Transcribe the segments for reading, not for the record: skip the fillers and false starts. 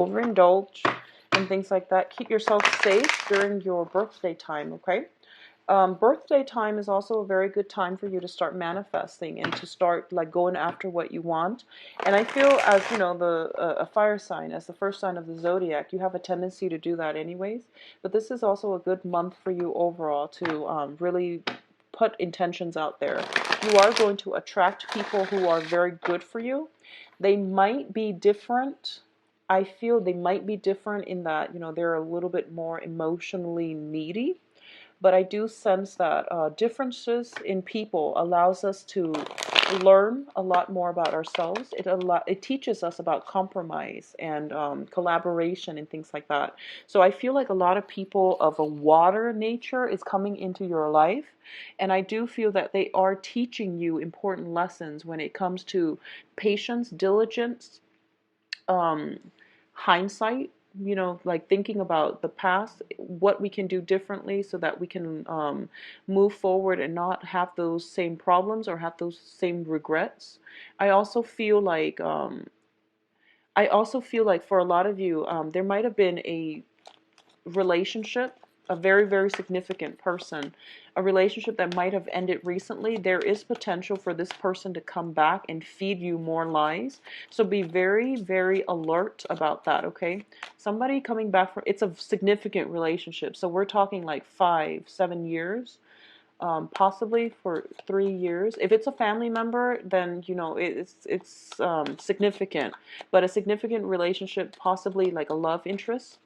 overindulge and things like that. Keep yourself safe during your birthday time, okay? Birthday time is also a very good time for you to start manifesting and to start like going after what you want. And I feel, as you know, a fire sign, as the first sign of the zodiac, you have a tendency to do that anyways. But this is also a good month for you overall to really put intentions out there. You are going to attract people who are very good for you. They might be different. I feel they might be different in that, you know, they're a little bit more emotionally needy, but I do sense that differences in people allows us to learn a lot more about ourselves. It teaches us about compromise and collaboration and things like that. So I feel like a lot of people of a water nature is coming into your life, and I do feel that they are teaching you important lessons when it comes to patience, diligence, um, hindsight, you know, like thinking about the past, what we can do differently so that we can move forward and not have those same problems or have those same regrets. I also feel like for a lot of you, there might have been a relationship, a very, very significant person, a relationship that might have ended recently. There is potential for this person to come back and feed you more lies. So be very, very alert about that, okay? Somebody coming back from, it's a significant relationship. So we're talking like 5, 7 years. Possibly for 3 years. If it's a family member, then you know it's significant. But a significant relationship, possibly like a love interest,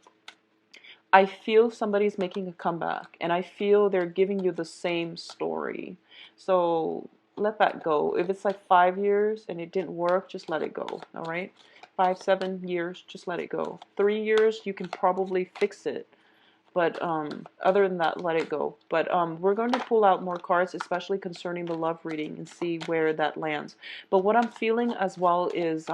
I feel somebody's making a comeback, and I feel they're giving you the same story. So let that go. If it's like 5 years and it didn't work, just let it go. All right? 5, 7 years, just let it go. 3 years, you can probably fix it. But other than that, let it go. But we're going to pull out more cards, especially concerning the love reading, and see where that lands. But what I'm feeling as well is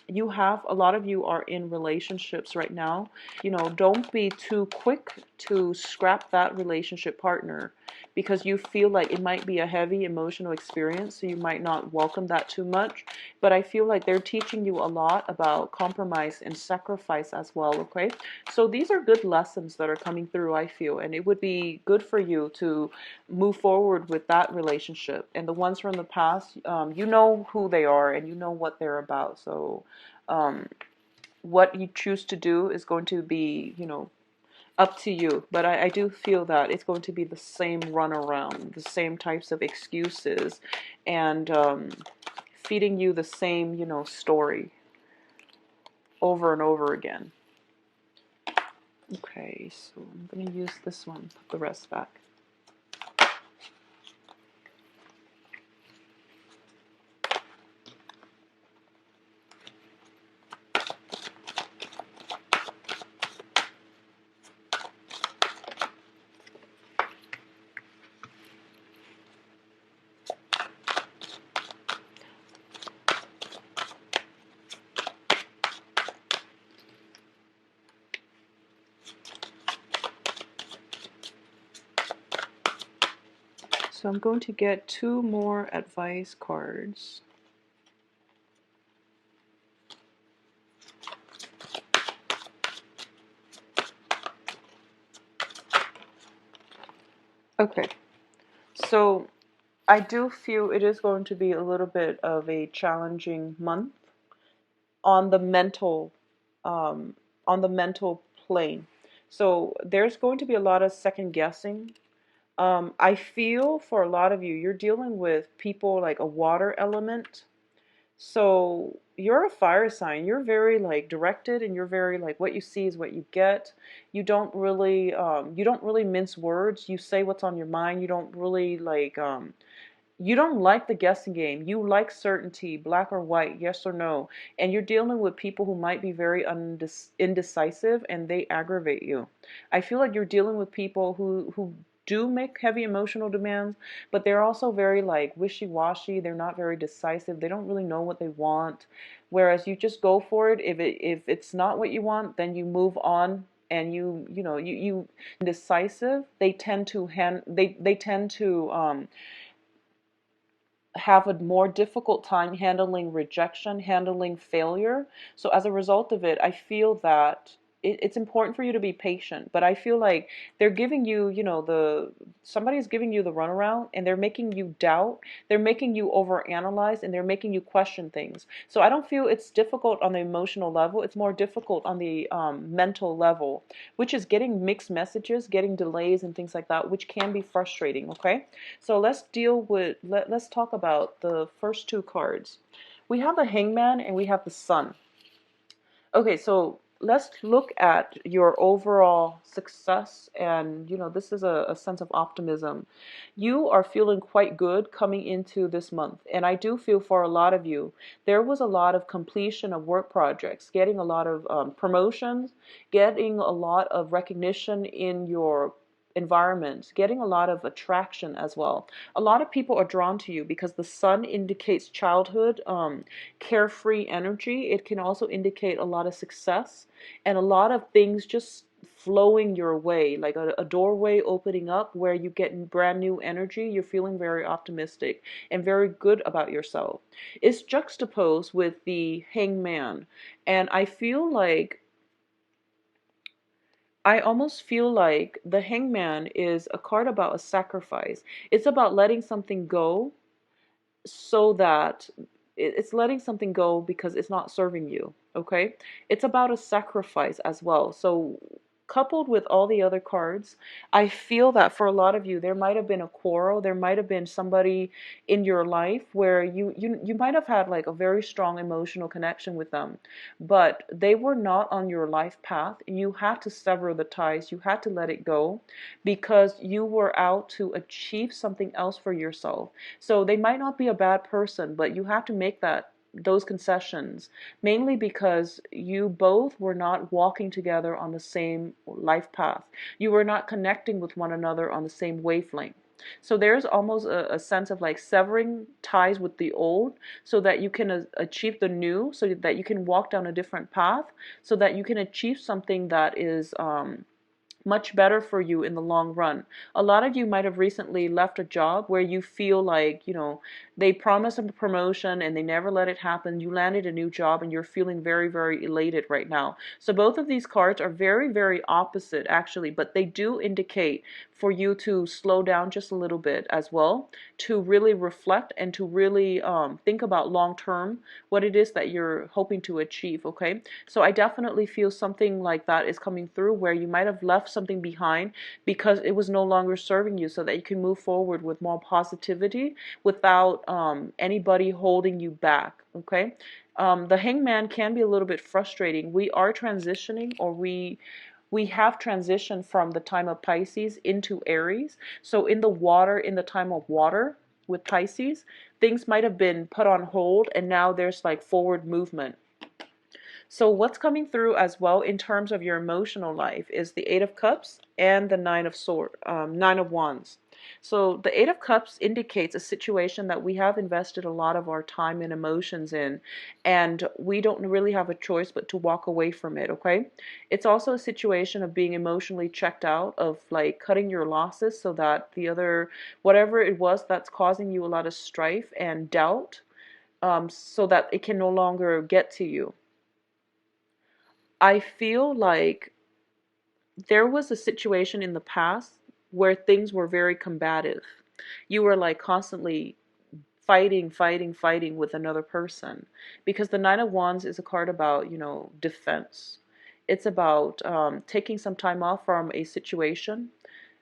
you have, a lot of you are in relationships right now. You know, don't be too quick to scrap that relationship partner because you feel like it might be a heavy emotional experience, so you might not welcome that too much. But I feel like they're teaching you a lot about compromise and sacrifice as well, okay? So these are good lessons that are coming through, I feel, and it would be good for you to move forward with that relationship. And the ones from the past, you know who they are and you know what they're about. So what you choose to do is going to be, you know, up to you. But I do feel that it's going to be the same runaround, the same types of excuses, and feeding you the same, you know, story over and over again. Okay, so I'm going to use this one, put the rest back. So I'm going to get 2 more advice cards. Okay, so I do feel it is going to be a little bit of a challenging month on the mental, um, on the mental plane. So there's going to be a lot of second guessing. I feel for a lot of you, you're dealing with people like a water element. So you're a fire sign. You're very like directed, and you're very like what you see is what you get. You don't really mince words. You say what's on your mind. You don't really like you don't like the guessing game. You like certainty, black or white, yes or no. And you're dealing with people who might be very indecisive, and they aggravate you. I feel like you're dealing with people who do make heavy emotional demands, but they're also very like wishy-washy. They're not very decisive. They don't really know what they want. Whereas you just go for it. If it's not what you want, then you move on, and you know you indecisive. They tend to they tend to have a more difficult time handling rejection, handling failure. So as a result of it, I feel that it's important for you to be patient. But I feel like they're giving you, somebody's giving you the runaround, and they're making you doubt. They're making you overanalyze, and they're making you question things. So I don't feel it's difficult on the emotional level. It's more difficult on the mental level, which is getting mixed messages, getting delays and things like that, which can be frustrating. Okay. So let's talk about the first two cards. We have the Hangman and we have the Sun. Okay, so let's look at your overall success, and this is a sense of optimism. You are feeling quite good coming into this month, and I do feel for a lot of you there was a lot of completion of work projects, getting a lot of promotions, getting a lot of recognition in your environment, getting a lot of attraction as well. A lot of people are drawn to you because the Sun indicates childhood, carefree energy. It can also indicate a lot of success and a lot of things just flowing your way, like a doorway opening up where you get brand new energy. You're feeling very optimistic and very good about yourself. It's juxtaposed with the Hangman, and I almost feel like the Hangman is a card about a sacrifice. It's about letting something go, so that it's letting something go because it's not serving you. Okay, it's about a sacrifice as well. So coupled with all the other cards, I feel that for a lot of you there might have been a quarrel. There might have been somebody in your life where you might have had like a very strong emotional connection with them, but they were not on your life path. You had to sever the ties. You had to let it go because you were out to achieve something else for yourself. So they might not be a bad person, but you have to make those concessions, mainly because you both were not walking together on the same life path. You were not connecting with one another on the same wavelength. So there's almost a sense of like severing ties with the old so that you can achieve the new, so that you can walk down a different path, so that you can achieve something that is much better for you in the long run. A lot of you might have recently left a job where you feel like, they promised a promotion and they never let it happen. You landed a new job and you're feeling very, very elated right now. So both of these cards are very, very opposite actually, but they do indicate for you to slow down just a little bit as well, to really reflect and to really think about long term what it is that you're hoping to achieve. Okay, so I definitely feel something like that is coming through, where you might have left something behind because it was no longer serving you, so that you can move forward with more positivity without anybody holding you back. Okay, the Hangman can be a little bit frustrating. We are transitioning, or we have transitioned from the time of Pisces into Aries. So in the time of water with Pisces, things might have been put on hold, and now there's like forward movement. So what's coming through as well in terms of your emotional life is the Eight of Cups and the Nine of Wands. So the Eight of Cups indicates a situation that we have invested a lot of our time and emotions in, and we don't really have a choice but to walk away from it. Okay, it's also a situation of being emotionally checked out, of like cutting your losses, so that the other, whatever it was that's causing you a lot of strife and doubt, so that it can no longer get to you. I feel like there was a situation in the past where things were very combative. You were like constantly fighting, fighting, fighting with another person, because the Nine of Wands is a card about, defense. It's about taking some time off from a situation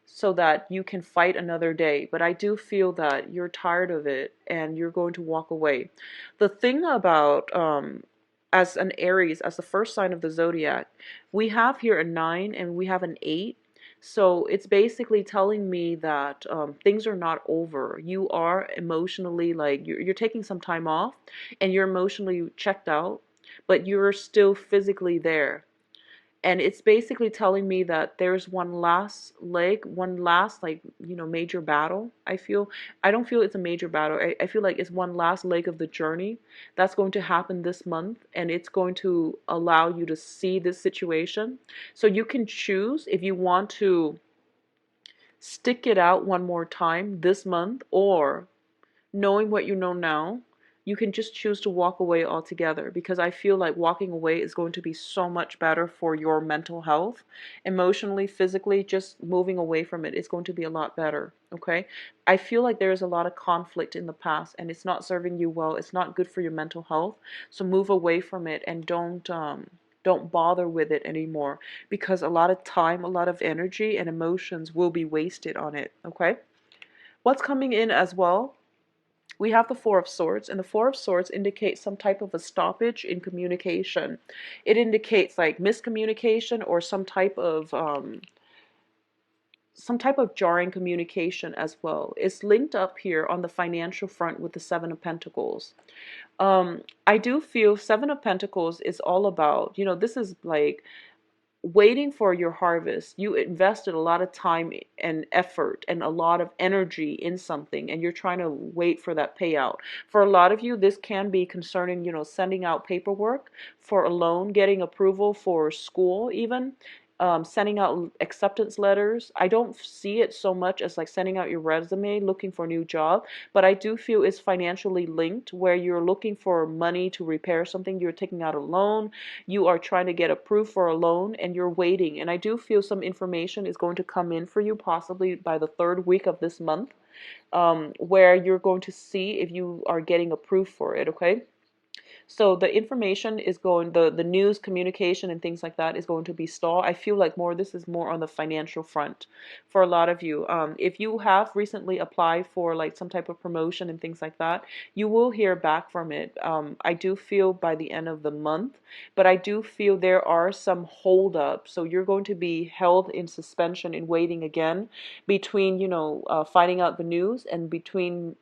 so that you can fight another day. But I do feel that you're tired of it and you're going to walk away. The thing about as an Aries, as the first sign of the zodiac, we have here a 9 and we have an 8. So it's basically telling me that things are not over. You are emotionally, like, you're taking some time off and you're emotionally checked out, but you're still physically there. And it's basically telling me that there's one last leg, one last, like, major battle. I don't feel it's a major battle. I feel like it's one last leg of the journey that's going to happen this month, and it's going to allow you to see this situation. So you can choose if you want to stick it out one more time this month, or knowing what you know now, you can just choose to walk away altogether, because I feel like walking away is going to be so much better for your mental health, emotionally, physically. Just moving away from it is going to be a lot better. Okay, I feel like there is a lot of conflict in the past and it's not serving you well. It's not good for your mental health. So move away from it and don't bother with it anymore, because a lot of time, a lot of energy and emotions will be wasted on it. Okay, what's coming in as well, we have the Four of Swords, and the Four of Swords indicates some type of a stoppage in communication. It indicates like miscommunication or some type of jarring communication as well. It's linked up here on the financial front with the Seven of Pentacles. I do feel Seven of Pentacles is all about, this is like waiting for your harvest. You invested a lot of time and effort and a lot of energy in something, and you're trying to wait for that payout. For a lot of you, this can be concerning, sending out paperwork for a loan, getting approval for school, even. Sending out acceptance letters. I don't see it so much as like sending out your resume, looking for a new job, but I do feel it's financially linked, where you're looking for money to repair something. You're taking out a loan, you are trying to get approved for a loan, and you're waiting. And I do feel some information is going to come in for you possibly by the third week of this month, where you're going to see if you are getting approved for it. Okay, so the information is going, the news, communication, and things like that is going to be stalled. I feel like this is more on the financial front for a lot of you. If you have recently applied for like some type of promotion and things like that, you will hear back from it. I do feel by the end of the month, but I do feel there are some holdups. So you're going to be held in suspension in waiting again between, finding out the news, and between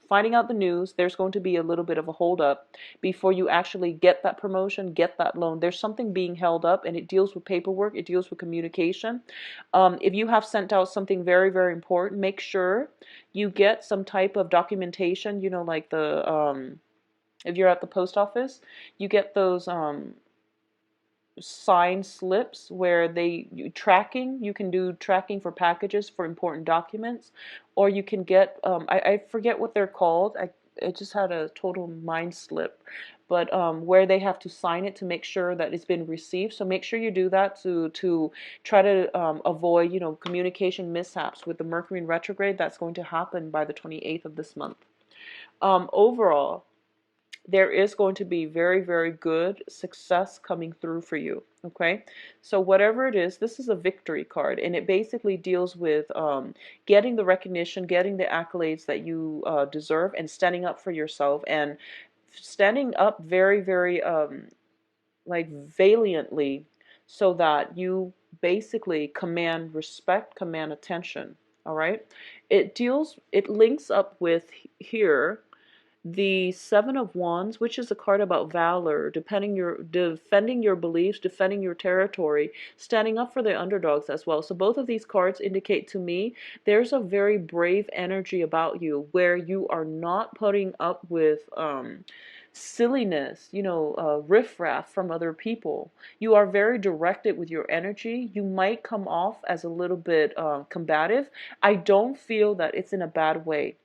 finding out the news, there's going to be a little bit of a holdup before you actually get that promotion, get that loan. There's something being held up, and it deals with paperwork, it deals with communication. If you have sent out something very, very important, make sure you get some type of documentation, like if you're at the post office, you get those sign slips where you can do tracking for packages for important documents, or you can get I forget what they're called. I just had a total mind slip, but where they have to sign it to make sure that it's been received. So make sure you do that to try to avoid communication mishaps with the Mercury in retrograde that's going to happen by the 28th of this month. Overall, there is going to be very, very good success coming through for you. Okay, so whatever it is, this is a victory card, and it basically deals with getting the recognition, getting the accolades that you deserve, and standing up for yourself, and standing up very, very like valiantly, so that you basically command respect, command attention. All right, it links up with here the Seven of Wands, which is a card about valor, defending your beliefs, defending your territory, standing up for the underdogs as well. So both of these cards indicate to me there's a very brave energy about you, where you are not putting up with silliness, riffraff from other people. You are very directed with your energy. You might come off as a little bit combative. I don't feel that it's in a bad way,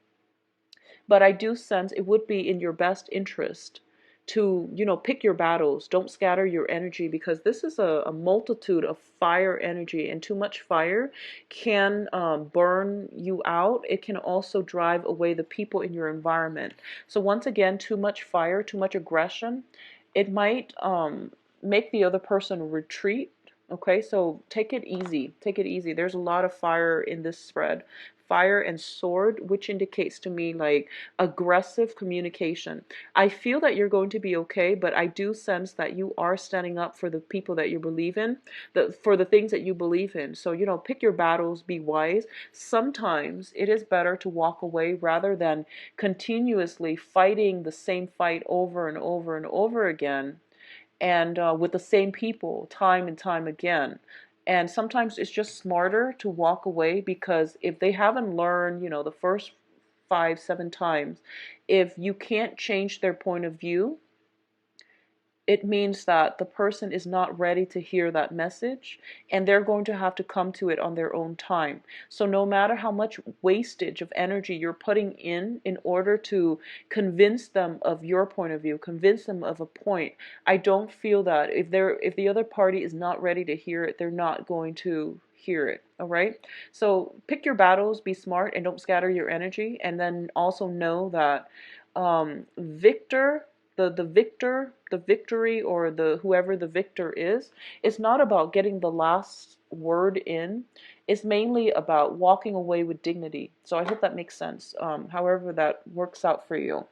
but I do sense it would be in your best interest to, pick your battles. Don't scatter your energy, because this is a multitude of fire energy, and too much fire can burn you out. It can also drive away the people in your environment. So once again, too much fire, too much aggression, it might make the other person retreat. Okay, so take it easy. Take it easy. There's a lot of fire in this spread. Fire and sword, which indicates to me like aggressive communication. I feel that you're going to be okay, but I do sense that you are standing up for the people that you believe in, for the things that you believe in. So, pick your battles, be wise. Sometimes it is better to walk away rather than continuously fighting the same fight over and over and over again, and with the same people time and time again. And sometimes it's just smarter to walk away, because if they haven't learned, the first 5, 7 times, if you can't change their point of view, it means that the person is not ready to hear that message, and they're going to have to come to it on their own time. So no matter how much wastage of energy you're putting in order to convince them of your point of view, convince them of a point, I don't feel that if the other party is not ready to hear it, they're not going to hear it. All right, so pick your battles, be smart, and don't scatter your energy. And then also know that victor the victor, the victory, or the whoever the victor is, it's not about getting the last word in. It's mainly about walking away with dignity. So I hope that makes sense, however that works out for you.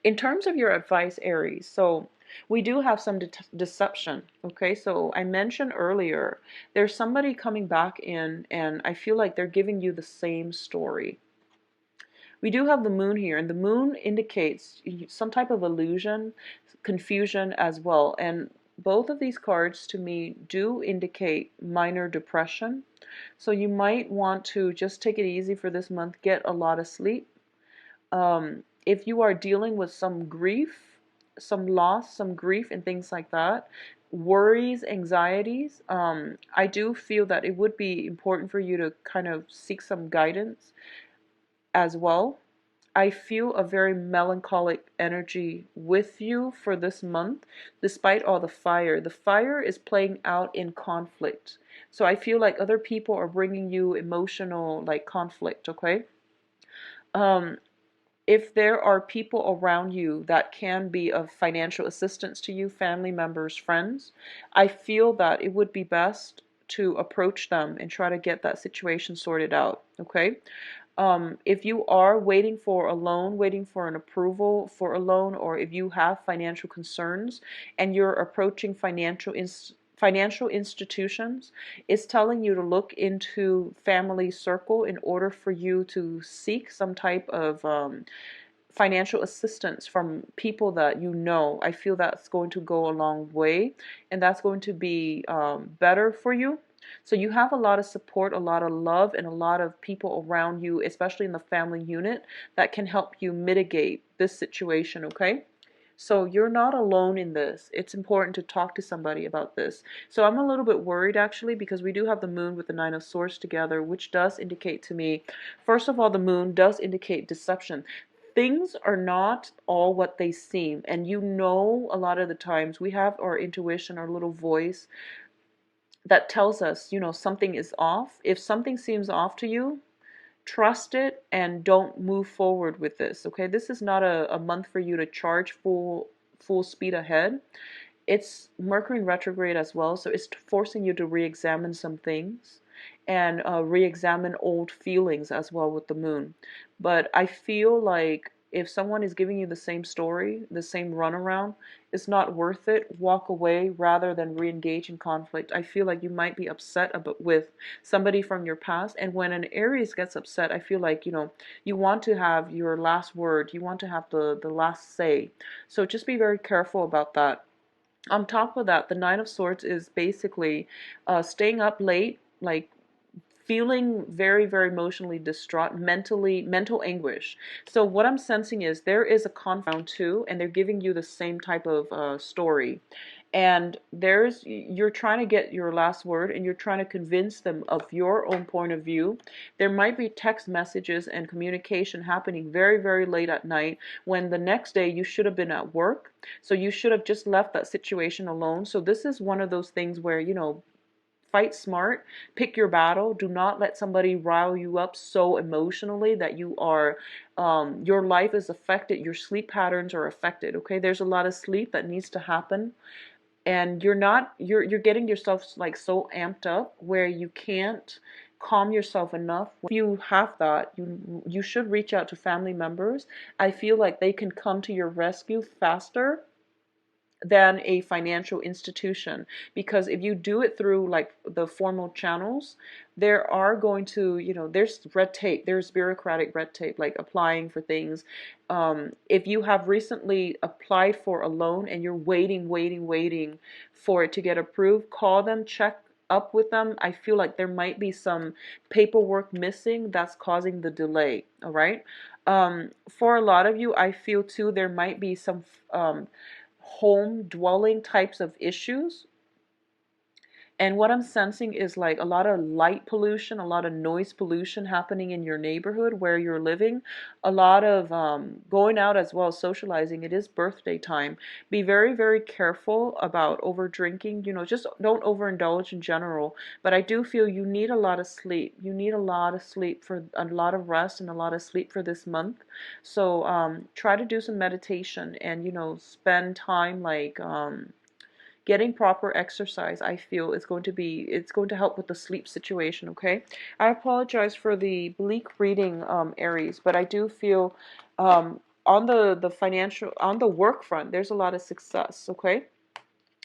In terms of your advice, Aries, so we do have some deception. Okay, so I mentioned earlier there's somebody coming back in, and I feel like they're giving you the same story. We do have the moon here, and the moon indicates some type of illusion, confusion as well. And both of these cards to me do indicate minor depression. So you might want to just take it easy for this month, get a lot of sleep. If you are dealing with some grief, some loss, some grief, and things like that, worries, anxieties, I do feel that it would be important for you to kind of seek some guidance as well. I feel a very melancholic energy with you for this month, despite all the fire. The fire is playing out in conflict. So I feel like other people are bringing you emotional, like, conflict, okay? Um, if there are people around you that can be of financial assistance to you, family members, friends, I feel that it would be best to approach them and try to get that situation sorted out, okay? If you are waiting for a loan, waiting for an approval for a loan, or if you have financial concerns and you're approaching financial institutions, it's telling you to look into family circle in order for you to seek some type of financial assistance from people that you know. I feel that's going to go a long way, and that's going to be better for you. So you have a lot of support, a lot of love, and a lot of people around you, especially in the family unit, that can help you mitigate this situation, okay? So you're not alone in this. It's important to talk to somebody about this. So I'm a little bit worried, actually, because we do have the moon with the Nine of Swords together, which does indicate to me, first of all, the moon does indicate deception. Things are not all what they seem. And you know, a lot of the times we have our intuition, our little voice that tells us, something is off. If something seems off to you, trust it and don't move forward with this. Okay, this is not a month for you to charge full speed ahead. It's Mercury in retrograde as well, so it's forcing you to re-examine some things and re-examine old feelings as well with the moon. But I feel like if someone is giving you the same story, the same runaround, it's not worth it. Walk away rather than re-engage in conflict. I feel like you might be upset with somebody from your past, and when an Aries gets upset, I feel like, you want to have your last word. You want to have the last say. So just be very careful about that. On top of that, the Nine of Swords is basically staying up late, like feeling very, very emotionally distraught, mental anguish. So what I'm sensing is there is a conflict too, and they're giving you the same type of story. And you're trying to get your last word, and you're trying to convince them of your own point of view. There might be text messages and communication happening very, very late at night, when the next day you should have been at work. So you should have just left that situation alone. So this is one of those things where, fight smart, pick your battle. Do not let somebody rile you up so emotionally that your life is affected, your sleep patterns are affected, okay? There's a lot of sleep that needs to happen, and you're getting yourself like so amped up where you can't calm yourself enough. If you have that, you should reach out to family members. I feel like they can come to your rescue faster than a financial institution, because if you do it through like the formal channels, there are going to, there's red tape, there's bureaucratic red tape, like applying for things. If you have recently applied for a loan and you're waiting for it to get approved, call them, check up with them. I feel like there might be some paperwork missing that's causing the delay. All right. For a lot of you, I feel too there might be some home dwelling types of issues. And what I'm sensing is like a lot of light pollution, a lot of noise pollution happening in your neighborhood where you're living, a lot of going out as well, socializing. It is birthday time. Be very, very careful about over drinking. You know, just don't overindulge in general. But I do feel you need a lot of sleep. You need a lot of sleep for a lot of rest and a lot of sleep for this month. So try to do some meditation and, you know, spend time like getting proper exercise. I feel it's going to help with the sleep situation. Okay, I apologize for the bleak reading, Aries, but I do feel on the financial, on the work front, there's a lot of success. Okay,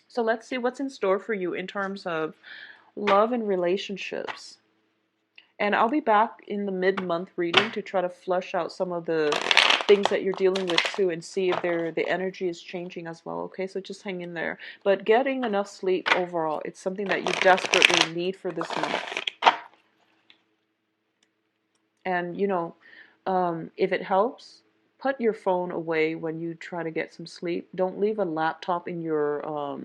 so let's see what's in store for you in terms of love and relationships. And I'll be back in the mid-month reading to try to flush out some of the things that you're dealing with too, and see if the energy is changing as well. Okay, so just hang in there. But getting enough sleep overall, it's something that you desperately need for this month. And you know, if it helps, put your phone away when you try to get some sleep. Don't leave a laptop in your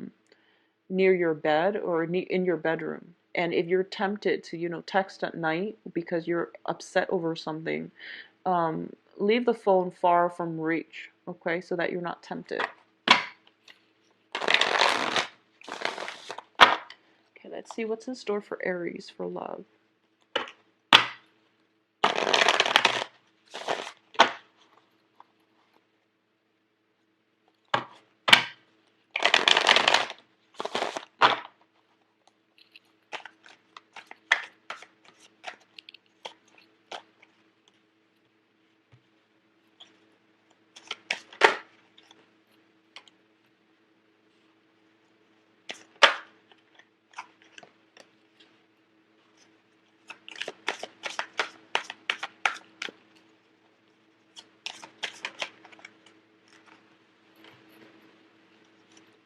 near your bed or in your bedroom. And if you're tempted to, you know, text at night because you're upset over something, leave the phone far from reach, okay, so that you're not tempted. Okay, let's see what's in store for Aries for love.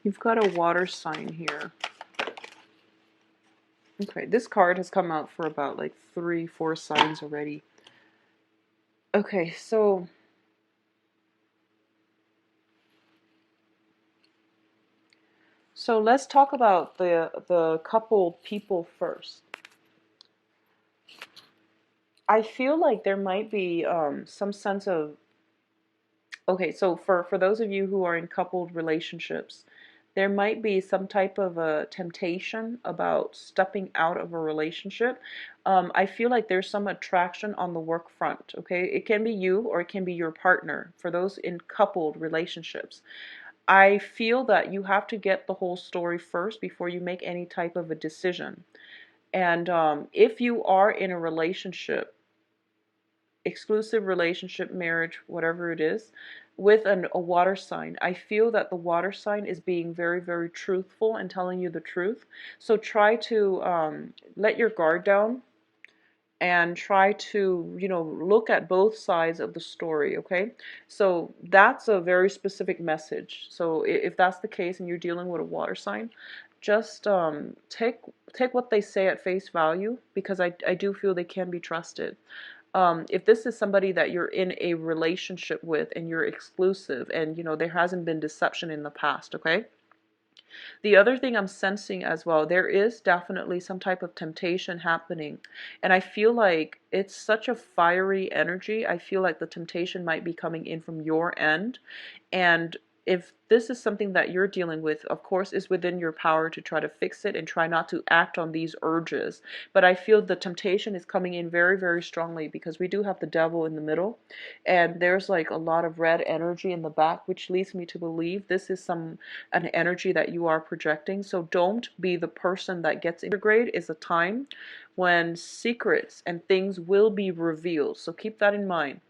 You've got a water sign here. Okay, this card has come out for about like 3-4 signs already. Okay, so let's talk about the coupled people first. I feel like there might be some sense of, okay, so for those of you who are in coupled relationships, there might be some type of a temptation about stepping out of a relationship. I feel like there's some attraction on the work front, okay? It can be you or it can be your partner for those in coupled relationships. I feel that you have to get the whole story first before you make any type of a decision. And if you are in a relationship, exclusive relationship, marriage, whatever it is, with a water sign, I feel that the water sign is being very, very truthful and telling you the truth. So try to let your guard down and try to, you know, look at both sides of the story, okay? So that's a very specific message. So if that's the case and you're dealing with a water sign, just take what they say at face value, because I do feel they can be trusted. If this is somebody that you're in a relationship with and you're exclusive and, you know, there hasn't been deception in the past, okay? The other thing I'm sensing as well, there is definitely some type of temptation happening. And I feel like it's such a fiery energy. I feel like the temptation might be coming in from your end. And if this is something that you're dealing with, of course, it's within your power to try to fix it and try not to act on these urges. But I feel the temptation is coming in very, very strongly because we do have the devil in the middle. And there's like a lot of red energy in the back, which leads me to believe this is an energy that you are projecting. So don't be the person that gets retrograde. Is a time when secrets and things will be revealed. So keep that in mind.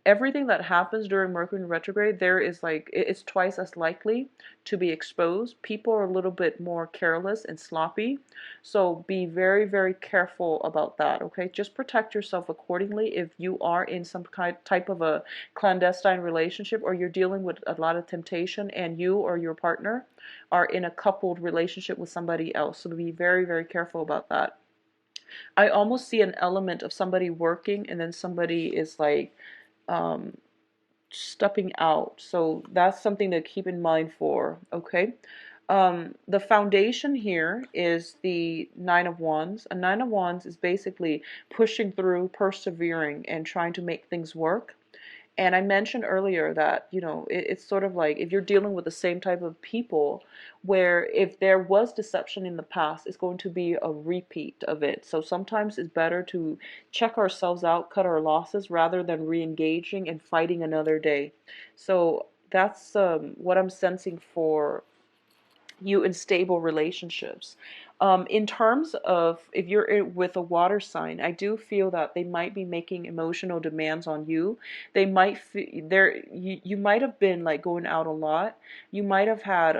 Everything that happens during Mercury in retrograde, there is like, it's twice as likely to be exposed. People are a little bit more careless and sloppy. So be very, very careful about that, okay? Just protect yourself accordingly if you are in some type of a clandestine relationship or you're dealing with a lot of temptation and you or your partner are in a coupled relationship with somebody else. So be very, very careful about that. I almost see an element of somebody working and then somebody is like, um, stepping out. So that's something to keep in mind for, okay? The foundation here is the Nine of Wands. A Nine of Wands is basically pushing through, persevering, and trying to make things work. And I mentioned earlier that, it's sort of like if you're dealing with the same type of people, where if there was deception in the past, it's going to be a repeat of it. So sometimes it's better to check ourselves out, cut our losses, rather than re-engaging and fighting another day. So that's what I'm sensing for you in stable relationships. In terms of if you're with a water sign, I do feel that they might be making emotional demands on you. They might you might have been like going out a lot. You might have had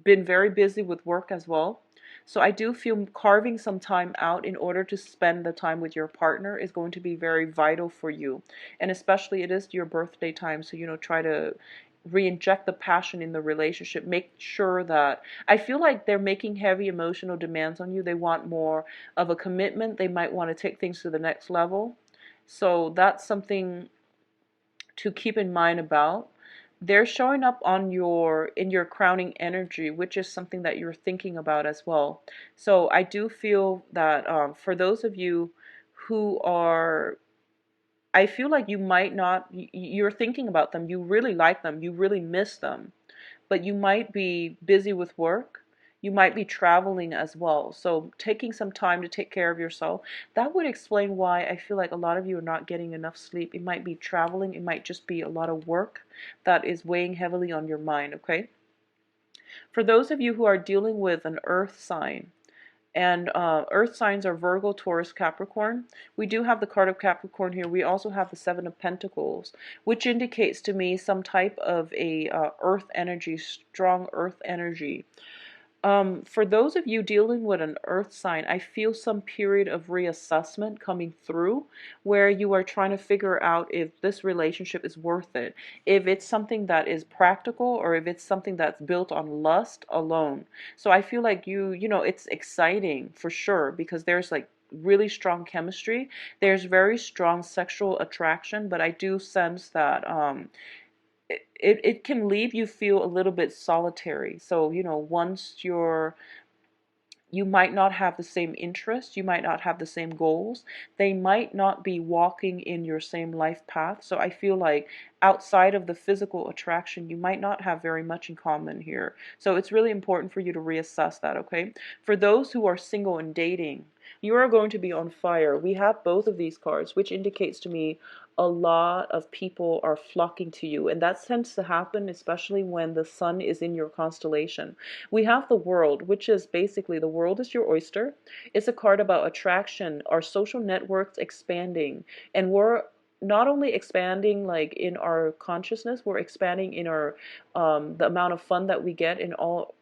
been very busy with work as well. So I do feel carving some time out in order to spend the time with your partner is going to be very vital for you. And especially it is your birthday time, so try to re-inject the passion in the relationship. Make sure that, I feel like they're making heavy emotional demands on you. They want more of a commitment. They might want to take things to the next level. So that's something to keep in mind about. They're showing up on in your crowning energy, which is something that you're thinking about as well. So I do feel that for those of you who are, I feel like you might not, you're thinking about them, you really like them, you really miss them, but you might be busy with work. You might be traveling as well. So taking some time to take care of yourself, that would explain why I feel like a lot of you are not getting enough sleep. It might be traveling, it might just be a lot of work that is weighing heavily on your mind, okay? For those of you who are dealing with an earth sign, and earth signs are Virgo, Taurus, Capricorn. We do have the card of Capricorn here. We also have the Seven of Pentacles, which indicates to me some type of a earth energy, strong earth energy. For those of you dealing with an earth sign, I feel some period of reassessment coming through where you are trying to figure out if this relationship is worth it, if it's something that is practical or if it's something that's built on lust alone. So I feel like it's exciting for sure because there's like really strong chemistry. There's very strong sexual attraction, but I do sense that it can leave you feel a little bit solitary. So, once you might not have the same interests, you might not have the same goals, they might not be walking in your same life path. So I feel like outside of the physical attraction, you might not have very much in common here. So it's really important for you to reassess that, okay? For those who are single and dating, you are going to be on fire. We have both of these cards, which indicates to me a lot of people are flocking to you. And that tends to happen especially when the sun is in your constellation. We have the world, which is basically the world is your oyster. It's a card about attraction, our social networks expanding. And we're not only expanding like in our consciousness, we're expanding in our the amount of fun that we get in all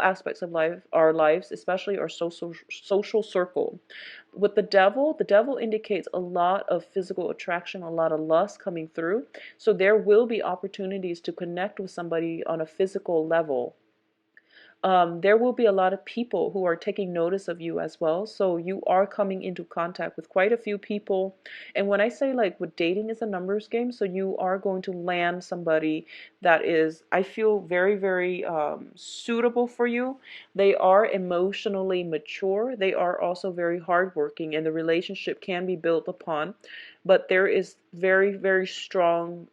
aspects of life, our lives, especially our social circle. With the devil indicates a lot of physical attraction, a lot of lust coming through. So there will be opportunities to connect with somebody on a physical level. There will be a lot of people who are taking notice of you as well. So you are coming into contact with quite a few people. And when I say like with dating is a numbers game, so you are going to land somebody that is, I feel, very, very suitable for you. They are emotionally mature. They are also very hardworking, and the relationship can be built upon. But there is very, very strong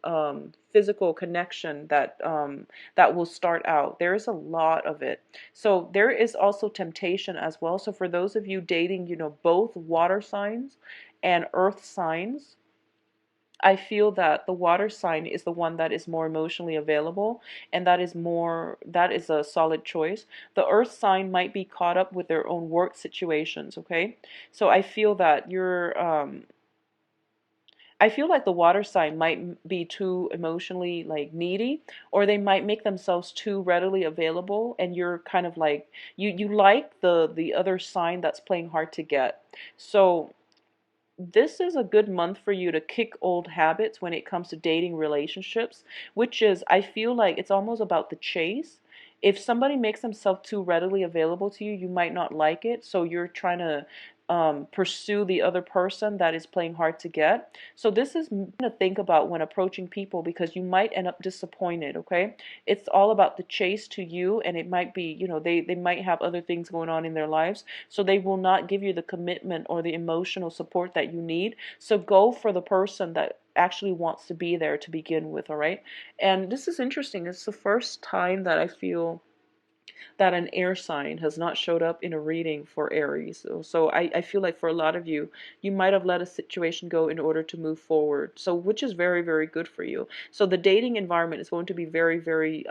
physical connection that will start out. There is a lot of it. So there is also temptation as well. So for those of you dating, both water signs and earth signs, I feel that the water sign is the one that is more emotionally available, and that is a solid choice. The earth sign might be caught up with their own work situations, okay? So I feel like the water sign might be too emotionally like needy, or they might make themselves too readily available, and you're kind of like you like the other sign that's playing hard to get. So this is a good month for you to kick old habits when it comes to dating relationships, which is, I feel like it's almost about the chase. If somebody makes themselves too readily available to you, you might not like it. So you're trying to pursue the other person that is playing hard to get. So this is to think about when approaching people, because you might end up disappointed, okay? It's all about the chase to you, and it might be, you know, they might have other things going on in their lives, so they will not give you the commitment or the emotional support that you need. So go for the person that actually wants to be there to begin with, all right? And this is interesting. It's the first time that I feel that an air sign has not showed up in a reading for Aries. So I feel like for a lot of you, you might have let a situation go in order to move forward. So which is very, very good for you. So the dating environment is going to be very, very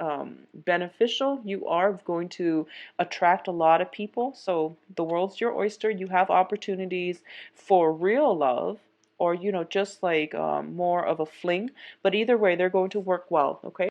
beneficial. You are going to attract a lot of people. So the world's your oyster. You have opportunities for real love, or, you know, just like more of a fling. But either way, they're going to work well, okay?